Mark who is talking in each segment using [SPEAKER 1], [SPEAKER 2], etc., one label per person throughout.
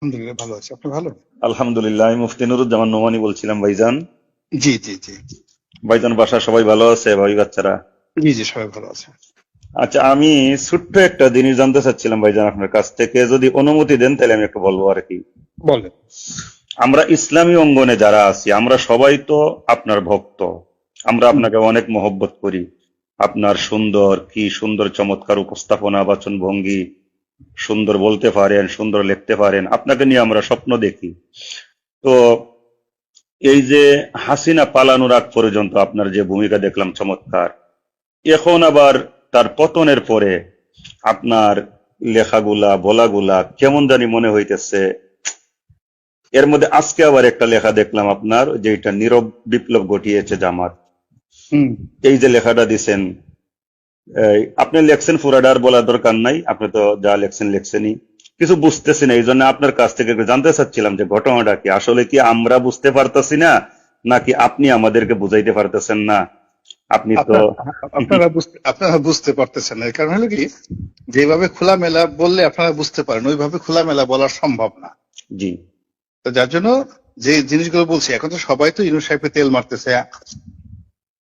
[SPEAKER 1] আলহামদুলিল্লাহ ভালো আছি। আপনি ভালো?
[SPEAKER 2] আলহামদুলিল্লাহ, আমি মুফতি নুরুজ্জামান নোমানী বলছিলাম ভাইজান।
[SPEAKER 1] জি, জি, জি।
[SPEAKER 2] ভাইজান, বাসার সবাই ভালো আছে? ভাই বাচ্চারা?
[SPEAKER 1] জি, জি, সবাই ভালো আছে।
[SPEAKER 2] আচ্ছা, আমি ছোট্ট একটা জিনিস জানতে চাচ্ছিলাম ভাইজান, আপনার কাছ থেকে যদি অনুমতি দেন তাহলে আমি একটু বলবো আর কি।
[SPEAKER 1] বলেন।
[SPEAKER 2] আমরা ইসলামী অঙ্গনে যারা আছি আমরা সবাই তো আপনার ভক্ত। আমরা
[SPEAKER 1] হুম,
[SPEAKER 2] আপনাকে অনেক মহব্বত করি। আপনার সুন্দর চমৎকার উপস্থাপনা, বাচন ভঙ্গি, সুন্দর বলতে পারেন, সুন্দর লিখতে পারেন, আপনাকে নিয়ে আমরা স্বপ্ন দেখি। তো এই যে হাসিনা পালানোর আগ পর্যন্ত আপনার যে ভূমিকা দেখলাম চমৎকার, এখন আবার তার পতনের পরে আপনার লেখাগুলা বলাগুলা কেমন জানি মনে হইতেছে। এর মধ্যে আজকে আবার একটা লেখা দেখলাম আপনার, যে এটা নীরব বিপ্লব ঘটিয়েছে জামাত।
[SPEAKER 1] হুম।
[SPEAKER 2] এই যে লেখাটা দিছেন, আপনি লেখছেন, পুরাডার বলার দরকার নাই, আপনি তো যা লেখছেন লেখছেনই। কিছু বুঝতেছি না, এই জন্য আপনার কাছ থেকে একটু জানতে চাচ্ছিলাম যে ঘটনাটা কি, আসলে কি আমরা বুঝতে পারতেছি না, নাকি আপনি আমাদেরকে বুঝাইতে পারতেছেন না? আপনি তো
[SPEAKER 1] আপনার আপনারা বুঝতে পারতেছেন না। এর কারণ হলো কি, যেভাবে খোলামেলা বললে আপনারা বুঝতে পারেন, ওইভাবে খোলামেলা বলা সম্ভব না।
[SPEAKER 2] জি,
[SPEAKER 1] তো যার জন্য যে জিনিসগুলো বলছি, এখন তো সবাই তো ইউনূস সাহেবকে তেল মারতেছে।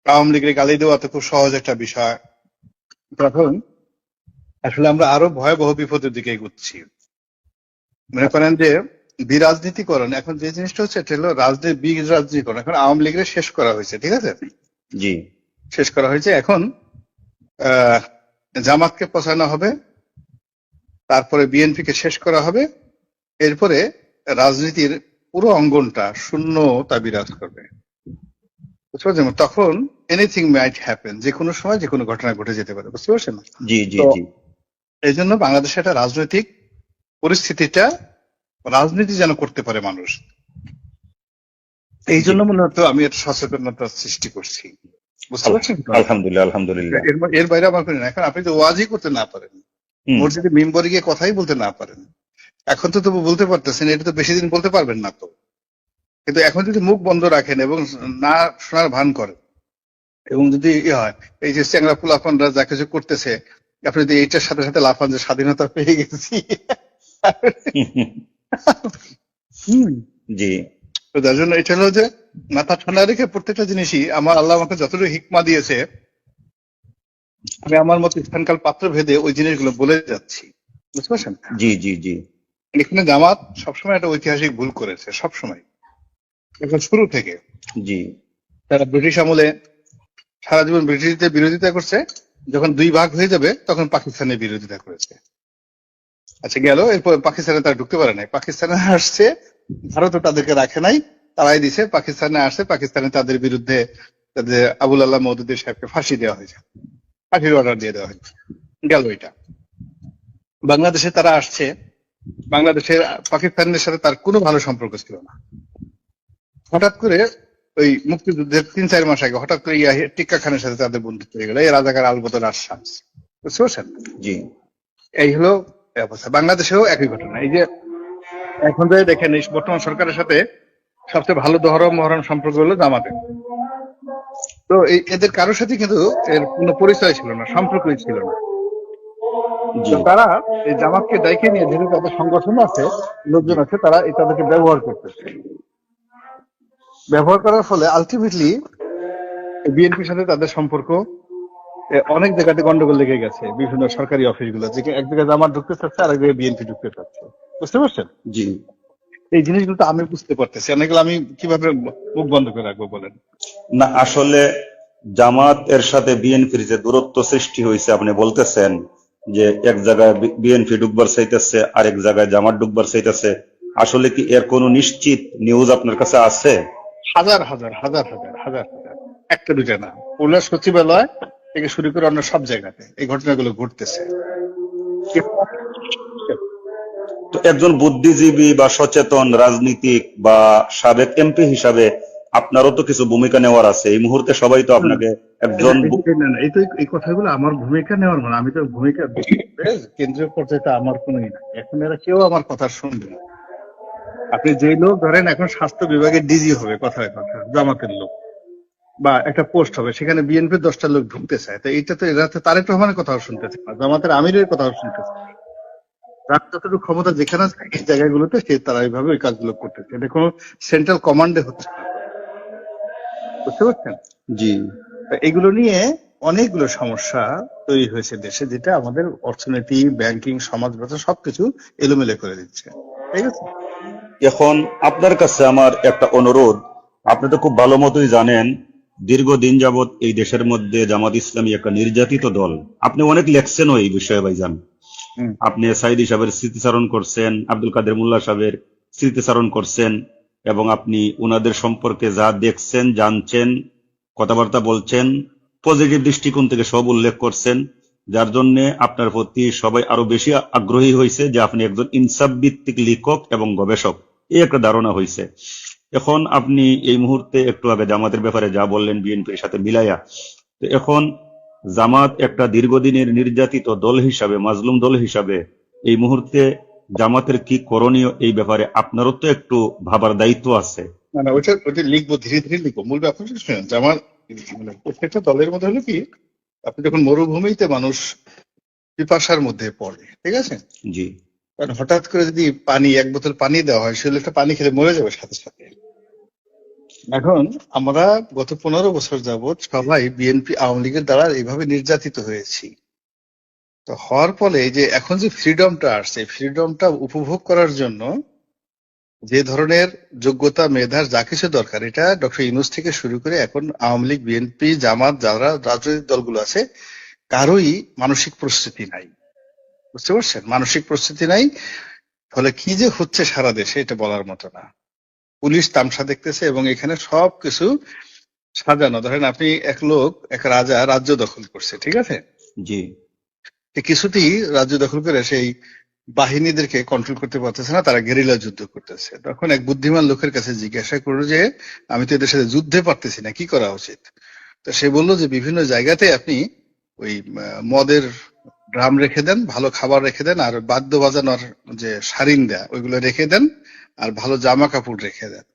[SPEAKER 1] আওয়ামী লীগের গালি দেওয়া তো খুব সহজ একটা বিষয়। তখন আসলে আমরা আরো ভয়াবহ বিপদের দিকে এগুচ্ছি। মনে করেন যে বিরাজনীতিকরণ, এখন যে জিনিসটা হচ্ছে এটা হলো বিরাজনীতিকরণ। এখন আওয়ামী লীগের শেষ করা হয়েছে, ঠিক আছে,
[SPEAKER 2] জি,
[SPEAKER 1] শেষ করা হয়েছে। এখন আহ জামাতকে পচানো হবে, তারপরে বিএনপি কে শেষ করা হবে। এরপরে রাজনীতির পুরো অঙ্গনটা শূন্যতা বিরাজ করবে, বুঝতে পারছেন? তখন এনিথিং মাইট হ্যাপেন, যে কোনো সময় যে কোনো ঘটনা ঘটে যেতে পারে, বুঝতে পারছেন?
[SPEAKER 2] জি, জি,
[SPEAKER 1] তো
[SPEAKER 2] জি,
[SPEAKER 1] এই জন্য বাংলাদেশে একটা রাজনৈতিক পরিস্থিতিটা, রাজনীতি যেন করতে পারে মানুষ, এই
[SPEAKER 2] জি।
[SPEAKER 1] জন্য মূলত আমি একটা সচেতনতার সৃষ্টি করছি, বুঝতে
[SPEAKER 2] আল-
[SPEAKER 1] পারছেন তো?
[SPEAKER 2] আলহামদুলিল্লাহ, আলহামদুলিল্লাহ।
[SPEAKER 1] এর বাইরে আমার করি না। এখন আপনি তো ওয়াজই করতে না পারেন,
[SPEAKER 2] হুম।
[SPEAKER 1] মসজিদে মিম্বরে গিয়ে কথাই বলতে না পারেন, এখন তো তবু বলতে পারতেছেন, এটা তো বেশি দিন বলতে পারবেন না তো। কিন্তু এখন যদি মুখ বন্ধ রাখেন এবং না শোনার ভান করেন, এবং যদি হয় এই যে চ্যাংরা পোলাপানরা যা কিছু করতেছে, আপনি যদি এইটার সাথে সাথে লাফান যে স্বাধীনতা পেয়ে গেছি। হুম।
[SPEAKER 2] জি,
[SPEAKER 1] তো যার জন্য এটা হলো যে মাথা ঠান্ডা রেখে প্রত্যেকটা জিনিসই, আমার আল্লাহ আমাকে যতটুকু হিকমা দিয়েছে, আমি আমার মতো স্থানকাল পাত্র ভেদে ওই জিনিসগুলো বলে যাচ্ছি, বুঝতে পারছেন?
[SPEAKER 2] জি, জি, জি,
[SPEAKER 1] এখানে জামাত সবসময় একটা ঐতিহাসিক ভুল করেছে, সবসময়, এখন শুরু থেকে।
[SPEAKER 2] জি,
[SPEAKER 1] তারা ব্রিটিশ আমলে সারা জীবন ব্রিটিশদের বিরোধিতা করছে, যখন দুই ভাগ হয়ে যাবে তখন পাকিস্তানের বিরোধিতা করেছে। আচ্ছা, গেল, এরপর পাকিস্তানে তারা ঢুকতে পারে নাই, পাকিস্তানে আসছে, ভারতও তাদেরকে রাখে নাই, তারাই দিছে। পাকিস্তানে আসছে, পাকিস্তানে তাদের বিরুদ্ধে তাদের আবুল আল্লাহ মওদুদী সাহেবকে ফাঁসি দেওয়া হয়েছে, ফাঁসির অর্ডার দিয়ে দেওয়া হয়েছে। গেল এটা। বাংলাদেশে তারা আসছে, বাংলাদেশের পাকিস্তানের সাথে তার কোনো ভালো সম্পর্ক ছিল না। হঠাৎ করে ওই মুক্তিযুদ্ধের 3-4 মাস আগে হঠাৎ করে টিক্কা খানের সাথে তাদের বন্ধুত্ব হয়ে গেল, এই রাজাকার আলবদর আশামস, বুঝতে পারছেন?
[SPEAKER 2] জি।
[SPEAKER 1] এই হলো এই অবস্থা। বাংলাদেশেও একই ঘটনা। এই যে এখন যে দেখেন, এই বর্তমান সরকারের সাথে সবচেয়ে ভালো দহরম মহরম সম্পর্ক হলো জামাতের। তো এই এদের কারোর সাথে কিন্তু এর কোনো পরিচয় ছিল না, সম্পর্কই ছিল না।
[SPEAKER 2] জি,
[SPEAKER 1] তো তারা এই জামাতকে ডাইকে নিয়ে, যেহেতু তাদের সংগঠন আছে,
[SPEAKER 2] জি,
[SPEAKER 1] লোকজন আছে, তারা এই তাদেরকে ব্যবহার করতেছে। ব্যবহার করার ফলে আলটিমেটলি বিএনপির সাথে তাদের সম্পর্ক অনেক জায়গাতে গন্ডগোল লেগে গেছে। বিভিন্ন সরকারি অফিসগুলো, যে এক জায়গায় জামাত ঢুকতে চাচ্ছে, আর এক জায়গায় বিএনপি ঢুকতে চাচ্ছে, বুঝতে পারছেন?
[SPEAKER 2] জি।
[SPEAKER 1] এই জিনিসগুলো তো আমি বুঝতে পারতেছি, অনেকগুলো আমি কিভাবে মুখ বন্ধ করে রাখবো বলেন?
[SPEAKER 2] না, আসলে জামাত এর সাথে বিএনপির যে দূরত্ব সৃষ্টি হয়েছে আপনি বলতেছেন, যে এক জায়গায় বিএনপি ডুববার চাইতেছে, আরেক জায়গায় জামাত ডুববার চাইতেছে, আসলে কি এর কোনো নিশ্চিত নিউজ আপনার কাছে আছে?
[SPEAKER 1] হাজার হাজার হাজার হাজার হাজার হাজার, একটা দুইটা না, পুরো সচিবালয় থেকে শুরু করে অন্য সব জায়গাতে এই ঘটনাগুলো ঘটতেছে।
[SPEAKER 2] তো একজন বুদ্ধিজীবী বা সচেতন রাজনীতিক বা সাবেক এমপি হিসাবে আপনারও তো কিছু ভূমিকা নেওয়ার আছে। এই মুহূর্তে সবাই তো আপনাকে একজন
[SPEAKER 1] না, না, এই তো এই কথাগুলো আমার ভূমিকা নেওয়ার মানে, আমি তো ভূমিকা কেন্দ্রীয় পর্যায়ে আমার কোনোই নাই। এখন এরা কেউ আমার কথা শুনবে না। আপনি যে লোক ধরেন এখন স্বাস্থ্য বিভাগের ডিজি হবে, কথায় কথা জামাতের লোক, বা একটা পোস্ট হবে, সেখানে বিএনপির 10টা লোক ঢুকতে চায়, তো এইটা তো এরা তো তারেক রহমানের কথাও শুনতেছে না, জামাতের আমিরের কথাও শুনতেছে না। যার যতটুকু ক্ষমতা যেখানে আছে এই জায়গাগুলোতে তারা এইভাবে ওই কাজগুলো করতেছে, এটা কোনো সেন্ট্রাল কমান্ডে হচ্ছে না। বুঝতে পারছেন?
[SPEAKER 2] জি।
[SPEAKER 1] তো এগুলো নিয়ে অনেকগুলো সমস্যা তৈরি হয়েছে দেশে, যেটা আমাদের অর্থনীতি, ব্যাংকিং, সমাজ ব্যবস্থা সবকিছু এলোমেলো করে দিচ্ছে। ঠিক আছে?
[SPEAKER 2] এখন আপনার কাছে আমার একটা অনুরোধ, আপনি তো খুব ভালো মতোই জানেন দীর্ঘদিন যাবৎ এই দেশের মধ্যে জামাত ইসলামী একটা নির্যাতিত দল। আপনি অনেক লেখছেনও এই বিষয়ে ভাইজান।
[SPEAKER 1] হুম।
[SPEAKER 2] আপনি সাইদি সাহেবের স্মৃতিচারণ করছেন, আব্দুল কাদের মোল্লা সাহেবের স্মৃতিচারণ করছেন, এবং আপনি ওনাদের সম্পর্কে যা দেখছেন, জানছেন, কথাবার্তা বলছেন, পজিটিভ দৃষ্টিকোণ থেকে সব উল্লেখ করছেন, যার জন্য আপনার প্রতি সবাই আরো বেশি আগ্রহী হয়েছে যে আপনি একজন ইনসাফ ভিত্তিক লেখক এবং গবেষক, এই একটা ধারণা হয়েছে। এখন আপনি এই মুহূর্তে একটু আগে জামাতের ব্যাপারে যা বললেন বিএনপির সাথে মিলাইয়া, তো এখন জামাত একটা দীর্ঘদিনের নির্যাতিত দল হিসাবে, মাজলুম দল হিসাবে এই মুহূর্তে জামাতের কি করণীয় এই ব্যাপারে আপনারও তো একটু ভাবার দায়িত্ব আছে।
[SPEAKER 1] না না, ওইটা লিখবো, ধীরে ধীরে লিখবো। মূল ব্যাপারটা শুনেন যে আমার মানে প্রত্যেকটা দলের মধ্যে হলো কি, আপনি যখন মরুভূমিতে মানুষ পিপাসার মধ্যে পড়ে, ঠিক আছে,
[SPEAKER 2] জি।
[SPEAKER 1] কারণ হঠাৎ করে যদি এক বোতল পানি দেওয়া হয়, সে লোকটা পানি খেলে মরে যাবে সাথে সাথে। এখন আমরা গত 15 বছর যাবৎ সবাই বিএনপি আওয়ামী লীগের দ্বারা এইভাবে নির্যাতিত হয়েছি। তো হওয়ার ফলে এই যে এখন যে ফ্রিডমটা আসছে, ফ্রিডমটা উপভোগ করার জন্য যে ধরনের যোগ্যতা, মেধার যা কিছু দরকার, এটা ডক্টর ইউনূস থেকে শুরু করে এখন আওয়ামী লীগ, বিএনপি, জামাত, যারা রাজনৈতিক দলগুলো আছে, কারোই মানসিক প্রস্তুতি নাই। বুঝতে পারছেন? মানসিক প্রস্তুতি নাই। ফলে কি যে হচ্ছে সারা দেশে এটা বলার মতো না। পুলিশ তামসা দেখতেছে এবং এখানে সবকিছু সাজানো। ধরেন আপনি এক রাজা রাজ্য দখল করছে, ঠিক আছে,
[SPEAKER 2] জি।
[SPEAKER 1] কিছুতেই রাজ্য দখল করে সেই বাহিনীদেরকে কন্ট্রোল করতে পারতেছে না, তারা গেরিলা যুদ্ধ করতেছে। তখন এক বুদ্ধিমান লোকের কাছে জিজ্ঞাসা করলো যে আমি তো এদের সাথে যুদ্ধে পারতেছি না, কি করা উচিত? তো সে বললো যে বিভিন্ন জায়গাতে আপনি ওই মদের ড্রাম রেখে দেন, ভালো খাবার রেখে দেন, আর বাদ্য বাজানোর যে সারিন দেয়া ওইগুলো রেখে দেন, আর ভালো জামা কাপড় রেখে দেন।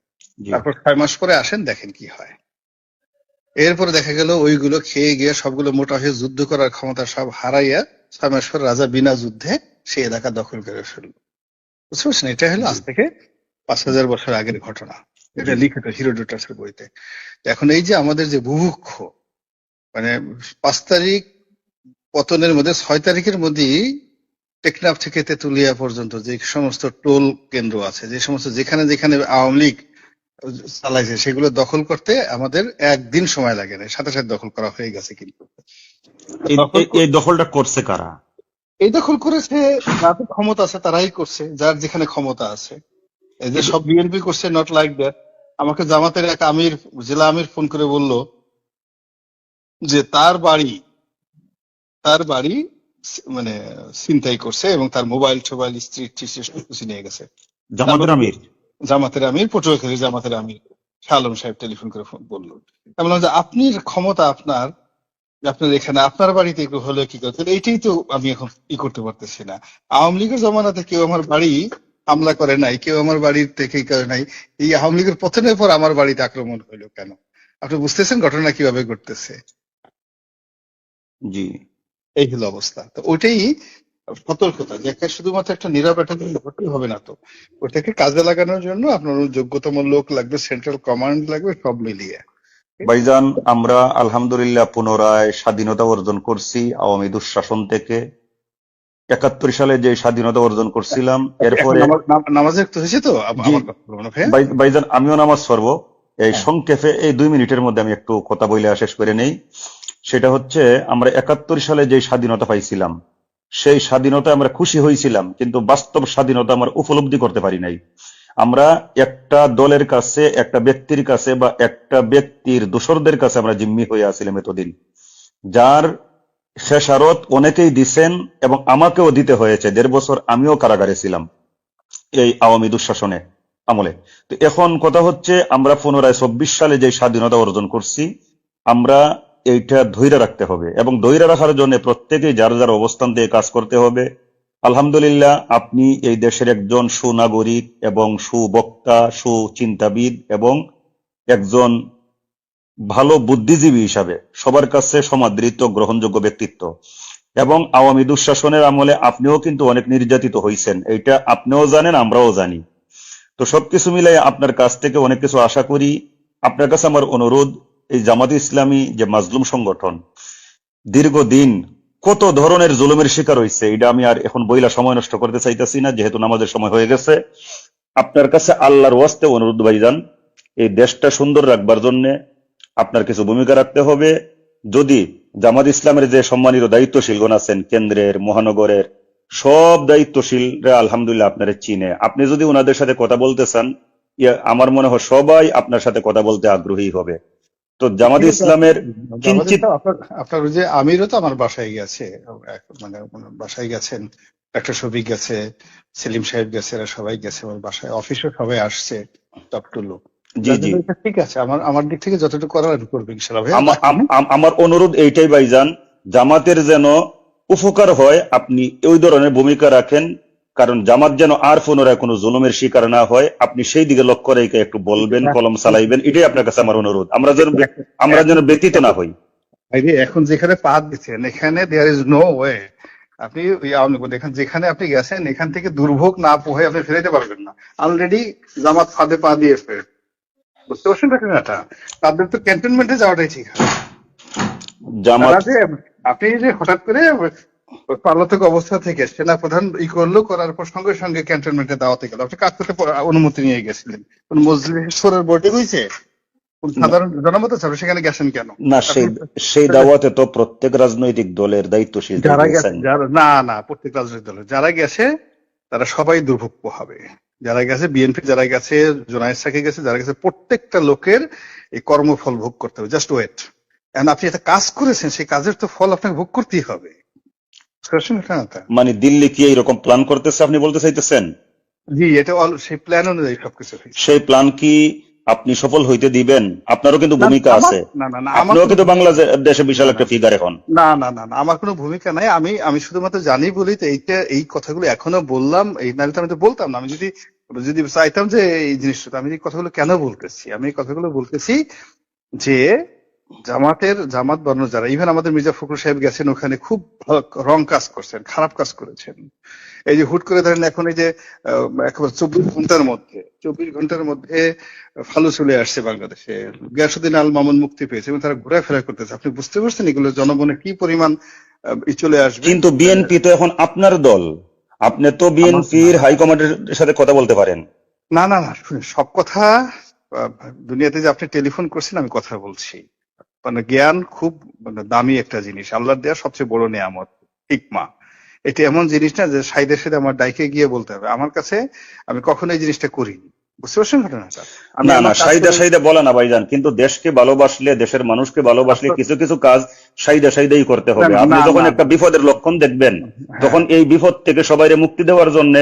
[SPEAKER 2] জি।
[SPEAKER 1] তারপর 6 মাস পরে আসেন, দেখেন কি হয়। এরপরে দেখা গেল ওইগুলো খেয়ে গিয়ে সবগুলো মোটা হয়ে যুদ্ধ করার ক্ষমতা সব হারাইয়া 6 মাস পর রাজা বিনা যুদ্ধে সেই এলাকা দখল করে ফেলল। বুঝতে পারছেন? এটা হলো আজ থেকে 5000 বছর আগের ঘটনা। এটা
[SPEAKER 2] জি।
[SPEAKER 1] লিখিত হিরোডোটাসের বইতে। এখন এই যে আমাদের যে বুভুক্ষ, মানে 5 তারিখ পতনের মধ্যে 6 তারিখের মধ্যেই টেকনাফ থেকে তেতুলিয়া পর্যন্ত যে সমস্ত টোল কেন্দ্র আছে, যে সমস্ত যেখানে যেখানে আওয়ামী লীগ চালাইছে, সেগুলো দখল করতে আমাদের একদিন সময় লাগে না, সাথে সাথে দখল করা হয়ে গেছে। কিন্তু
[SPEAKER 2] এই দখলটা করছে কারা?
[SPEAKER 1] এই দখল করেছে যাদের ক্ষমতা আছে, তারাই করছে, যার যেখানে ক্ষমতা আছে। এই যে সব বিএনপি করছে, নট লাইক দ্যাট। আমাকে জামাতের এক জেলা আমির ফোন করে বলল যে তার বাড়ি মানে ছিনতাই করছে এবং তার মোবাইল টোবাইল, স্ত্রী সবকিছু নিয়ে গেছে।
[SPEAKER 2] জামাতের আমির?
[SPEAKER 1] জামাতের আমির, পটুয়াখালী জামাতের আমির শাহ আলম সাহেব টেলিফোন করে বললো। আমি বললাম যে আপনি ক্ষমতা আপনার এখানে আপনার বাড়িতে এগুলো হলে কি করতে, এইটাই তো আমি এখন করতে পারতেছি না। আওয়ামী লীগের জমানাতে কেউ আমার বাড়ি হামলা করে নাই, কেউ আমার বাড়ির থেকে করে নাই। এই আওয়ামী লীগের পতনের পর আমার বাড়িতে আক্রমণ হইলো কেন? আপনি বুঝতেছেন ঘটনা কিভাবে ঘটতেছে?
[SPEAKER 2] জি।
[SPEAKER 1] এই হলো অবস্থা। তো ওইটাই সতর্কতা, যে শুধুমাত্র একটা নীরব একটা ভর্তি হবে না, তো ওটাকে কাজে লাগানোর জন্য আপনার যোগ্যতম লোক লাগবে, সেন্ট্রাল কমান্ড লাগবে, সব মিলিয়ে।
[SPEAKER 2] ভাইজান, আমরা আলহামদুলিল্লাহ পুনরায় স্বাধীনতা অর্জন করছি আওয়ামী দুঃশাসন থেকে। 71 সালে যে স্বাধীনতা অর্জন করছিলাম,
[SPEAKER 1] এখন
[SPEAKER 2] এরপরে
[SPEAKER 1] নামাজের তো হয়েছে তো,
[SPEAKER 2] জি
[SPEAKER 1] আমার কথা বলবো না ভাইয়া।
[SPEAKER 2] ভাইজান, আমিও নামাজ পড়বো। এই
[SPEAKER 1] হ্যাঁ।
[SPEAKER 2] সংক্ষেপে এই 2 মিনিটের মধ্যে আমি একটু কথা বলে শেষ করে নেই। সেটা হচ্ছে, আমরা 71 সালে যে স্বাধীনতা পাইছিলাম, সেই স্বাধীনতা আমরা খুশি হয়েছিলাম, কিন্তু বাস্তব স্বাধীনতা আমরা উপলব্ধি করতে পারি নাই। আমরা একটা দলের কাছে, একটা ব্যক্তির কাছে, বা একটা ব্যক্তির দোসরদের কাছে আমরা জিম্মি হয়ে আসছিলাম এতদিন, যার খেসারত অনেকেই দিছেন এবং আমাকেও দিতে হয়েছে। 1.5 বছর আমিও কারাগারে ছিলাম এই আওয়ামী দুঃশাসনে আমলে। তো এখন কথা হচ্ছে, আমরা পুনরায় 24 সালে যে স্বাধীনতা অর্জন করছি, আমরা এইটা ধৈর্য রাখতে হবে, এবং ধৈর্য রাখার জন্য প্রত্যেকেই যার যার অবস্থান দিয়ে কাজ করতে হবে। আলহামদুলিল্লাহ, আপনি এই দেশের একজন সুনাগরিক এবং সুবক্তা, সুচিন্তাবিদ এবং একজন ভালো বুদ্ধিজীবী হিসাবে সবার কাছে সমাদৃত গ্রহণযোগ্য ব্যক্তিত্ব। এবং আওয়ামী দুঃশাসনের আমলে আপনিও কিন্তু অনেক নির্যাতিত হয়েছেন, এইটা আপনিও জানেন, আমরাও জানি। তো সবকিছু মিলাই আপনার কাছ থেকে অনেক কিছু আশা করি। আপনার কাছে আমার অনুরোধ, এই জামাতে ইসলামী যে মাজলুম সংগঠন দীর্ঘদিন কত ধরনের জুলুমের শিকার হয়েছে, এটা আমি আর এখন বইলা সময় নষ্ট করতে চাইতেছি না, যেহেতু নামাজের সময় হয়ে গেছে। আপনার কাছে আল্লাহর ওয়াস্তে অনুরোধ ভাইজান, এই দেশটা সুন্দর রাখবার জন্য আপনার কিছু ভূমিকা রাখতে হবে। যদি জামাত ইসলামের যে সম্মানিত দায়িত্বশীলগণ আছেন, কেন্দ্রের, মহানগরের সব দায়িত্বশীলরা আলহামদুলিল্লাহ আপনারা চিনে, আপনি যদি ওনাদের সাথে কথা বলতে চান, আমার মনে হয় সবাই আপনার সাথে কথা বলতে আগ্রহী হবে। তো জামাত
[SPEAKER 1] ঠিক আছে,
[SPEAKER 2] ইসলামের
[SPEAKER 1] জামাত
[SPEAKER 2] কিঞ্চিত,
[SPEAKER 1] ইসলাম আপনার আপনার ওই যে আমিরও তো আমার বাসায় গেছে, মানে বাসায় গেছেন, ডাক্তার শফিক গেছে, সেলিম সাহেব গেছে, এরা সবাই গেছে আমার বাসায়, অফিসে সবাই আসছে, টপ টু লো।
[SPEAKER 2] জি
[SPEAKER 1] যার
[SPEAKER 2] জি,
[SPEAKER 1] জন্য এটা ঠিক আছে, আমার আমার দিক থেকে যতটুকু করার আমি করবো ইনশাল্লাহ। ভাইয়া রাখেন।
[SPEAKER 2] আমার অনুরোধ এইটাই ভাইজান, জামাতের যেন উপকার হয়, আপনি ওই ধরনের ভূমিকা রাখেন, কারণ জামাত যেন আর পুনরায় কোনো জুলুমের শিকার না হয়, আপনি সেই দিকে লক্ষ্য রেখে একটু বলবেন, কলম চালাইবেন, এটাই আপনার কাছে আমার অনুরোধ। আমরা যেন ব্যতীত না হই।
[SPEAKER 1] ভাইরে, এখন যেখানে পা দিচ্ছেন এখানে দেয়ার ইজ নো ওয়ে, আপনি ওই আওয়ামী লীগ দেখেন, যেখানে আপনি গেছেন এখান থেকে দুর্ভোগ না পোহে আপনি ফেরাইতে পারবেন না। অলরেডি জামাত ফাঁদে পা দিয়েছে, বুঝতে পারছেন ঘটনাটা? তাদের তো ক্যান্টনমেন্টে যাওয়াটাই ঠিক আছে।
[SPEAKER 2] জামাত
[SPEAKER 1] তারা যে আপনি যে হঠাৎ করে পলাতক অবস্থা থেকে সেনা প্রধান করলো, করার পর সঙ্গে সঙ্গে ক্যান্টনমেন্টে দাওয়াতে গেল, আপনি কাজ করতে অনুমতি নিয়ে গেছিলেন? কোন মজলিসের বোর্ডে হয়েছে? কোন সাধারণ জনমত ছাড়া সেখানে গেছেন কেন?
[SPEAKER 2] না, সেই দাওয়াতে তো প্রত্যেক রাজনৈতিক দলের দায়িত্বশীল
[SPEAKER 1] যারা গেছে,
[SPEAKER 2] গেছেন।
[SPEAKER 1] না না, প্রত্যেক রাজনৈতিক দলের যারা গেছে তারা সবাই দুর্ভোগ পোহাবে। যারা গেছে বিএনপি, যারা গেছে জোনায়েদ সাকি গেছে, যারা গেছে প্রত্যেকটা লোকের এই কর্মফল ভোগ করতে হবে। Just wait. এখন আপনি একটা কাজ করেছেন, সেই কাজের তো ফল আপনাকে ভোগ করতেই হবে।
[SPEAKER 2] মানে দিল্লি কি এইরকম প্ল্যান করতেছে আপনি বলতে চাইতেছেন?
[SPEAKER 1] জি, এটা সেই প্ল্যান অনুযায়ী সবকিছু হয়েছে।
[SPEAKER 2] সেই প্ল্যান কি আপনি সফল হইতে দিবেন? আপনারও কিন্তু
[SPEAKER 1] না,
[SPEAKER 2] ভূমিকা আছে,
[SPEAKER 1] না না না,
[SPEAKER 2] আপনিও কিন্তু বাংলাদেশে বিশাল একটা ফিগার এখন।
[SPEAKER 1] না না না না, আমার কোনো ভূমিকা নাই। আমি আমি শুধুমাত্র জানি বলি তো এই কথাগুলো এখনো বললাম। এই নাহলে তো আমি তো বলতাম না। আমি যদি যদি চাইতাম যে এই জিনিসটা, আমি এই কথাগুলো কেন বলতেছি, আমি এই কথাগুলো বলতেছি যে জামাত বর্ণ যারা, ইভেন আমাদের মির্জা ফখরুল সাহেব গেছেন ওখানে, খুব রং কাজ করছেন, খারাপ কাজ করেছেন। এই যে হুট করে ধরেন এখন এই যে একেবারে 24 ঘন্টার মধ্যে ফালু চলে আসছে বাংলাদেশে, গিয়াসউদ্দিন আল মামুন মুক্তি পেয়েছে এবং তারা ঘোরাফেরা করতেছে। আপনি বুঝতে পারছেন এগুলো জনগণে কি পরিমাণ চলে আসবে?
[SPEAKER 2] কিন্তু বিএনপি তো এখন আপনার দল, আপনি তো বিএনপির হাইকমান্ডের সাথে কথা বলতে পারেন।
[SPEAKER 1] না না না, শুনুন, সব কথা দুনিয়াতে যে আপনি টেলিফোন করছেন আমি কথা বলছি, মানে জ্ঞান খুব মানে দামি একটা জিনিস, আল্লাহর দেওয়া সবচেয়ে বড় নেয়ামত, হিকমা। এটা এমন জিনিস না যে সাইডে সাইডে আমার ডাইকে গিয়ে বলতে হবে। আমার কাছে আমি কখনো এই জিনিসটা করিনি, বুঝতে পারছেন ঘটনাটা? আমি
[SPEAKER 2] না না,
[SPEAKER 1] আমার কাজ
[SPEAKER 2] সাইদা
[SPEAKER 1] করে
[SPEAKER 2] সাইদা বলে না ভাইজান, কিন্তু দেশকে ভালোবাসলে, দেশের মানুষকে ভালোবাসলে কিছু কিছু কাজ সাইদা সাইদাই করতে হবে।
[SPEAKER 1] না,
[SPEAKER 2] আপনি
[SPEAKER 1] না,
[SPEAKER 2] যখন
[SPEAKER 1] না,
[SPEAKER 2] একটা বিপদের লক্ষণ দেখবেন,
[SPEAKER 1] হ্যাঁ,
[SPEAKER 2] তখন এই বিপদ থেকে সবাইকে মুক্তি দেওয়ার জন্য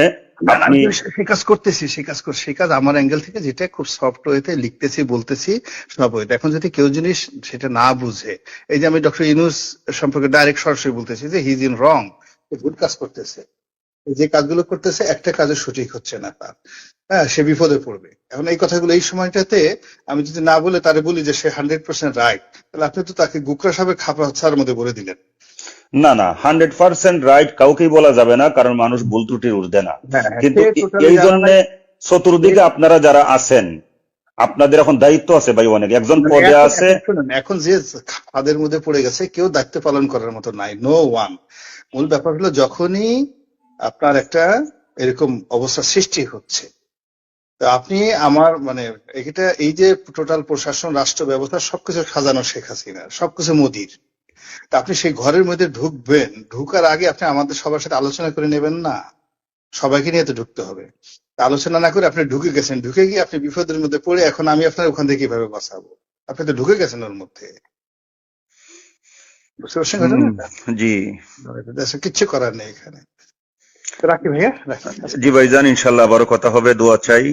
[SPEAKER 1] না, না,
[SPEAKER 2] আপনি,
[SPEAKER 1] আমি সেই কাজ করতেছি, সেই কাজ আমার অ্যাঙ্গেল থেকে যেটা খুব সফট ওয়েতে লিখতেছি, বলতেছি, সব ওয়েতে। এখন যদি কেউ জিনিস সেটা না বুঝে, এই যে আমি ডক্টর ইউনূস সম্পর্কে ডাইরেক্ট সরাসরি বলতেছি যে হি ইজ ইন রং, ভুল কাজ করতেছে, যে কাজগুলো করতেছে একটা কাজও সঠিক হচ্ছে না তার, হ্যাঁ, সে বিপদে পড়বে। এখন এই কথাগুলো এই সময়টাতে আমি যদি না বলে তারে বলি যে সে 100% রাইট, তাহলে আপনি তো তাকে গুকরা সাহেবের খাপার মধ্যে বলে দিলেন।
[SPEAKER 2] না না, 100% রাইট কাউকেই বলা যাবে না, কারণ মানুষ ভুল ত্রুটির ঊর্ধ্বে না।
[SPEAKER 1] হ্যাঁ,
[SPEAKER 2] কিন্তু
[SPEAKER 1] সে টোটালি
[SPEAKER 2] এই
[SPEAKER 1] জানা
[SPEAKER 2] জন্য
[SPEAKER 1] নাই।
[SPEAKER 2] চতুর্দিকে আপনারা যারা আছেন, আপনাদের এখন দায়িত্ব আছে ভাই, অনেক, একজন পদে আছে।
[SPEAKER 1] শুনুন, এখন যে ফাঁদের মধ্যে পড়ে গেছে কেউ দায়িত্ব পালন করার মতো নাই, নো ওয়ান। মূল ব্যাপার হলো যখনই আপনার একটা এরকম অবস্থা সৃষ্টি হচ্ছে, তো আপনি আমার মানে এটা এই যে টোটাল প্রশাসন, রাষ্ট্র ব্যবস্থা সবকিছু সাজানো শেখ হাসিনার, সবকিছু মোদির। তা আপনি সেই ঘরের মধ্যে ঢুকবেন, ঢুকার আগে আপনি আমাদের সবার সাথে আলোচনা করে নেবেন না? সবাইকে নিয়ে তো ঢুকতে হবে। তা আলোচনা না করে আপনি ঢুকে গেছেন, ঢুকে গিয়ে আপনি বিপদের মধ্যে পড়ে এখন আমি আপনার ওখান থেকে কিভাবে বাঁচাবো? আপনি তো ঢুকে গেছেন ওর মধ্যে, বুঝতে পারছেন ঘটনাটা?
[SPEAKER 2] জি
[SPEAKER 1] কিচ্ছু করার নেই এখানে। তো রাখি ভাইয়া, রাখি।
[SPEAKER 2] জি ভাইজান, ইনশাল্লাহ আবারও কথা হবে, দোয়া চাই।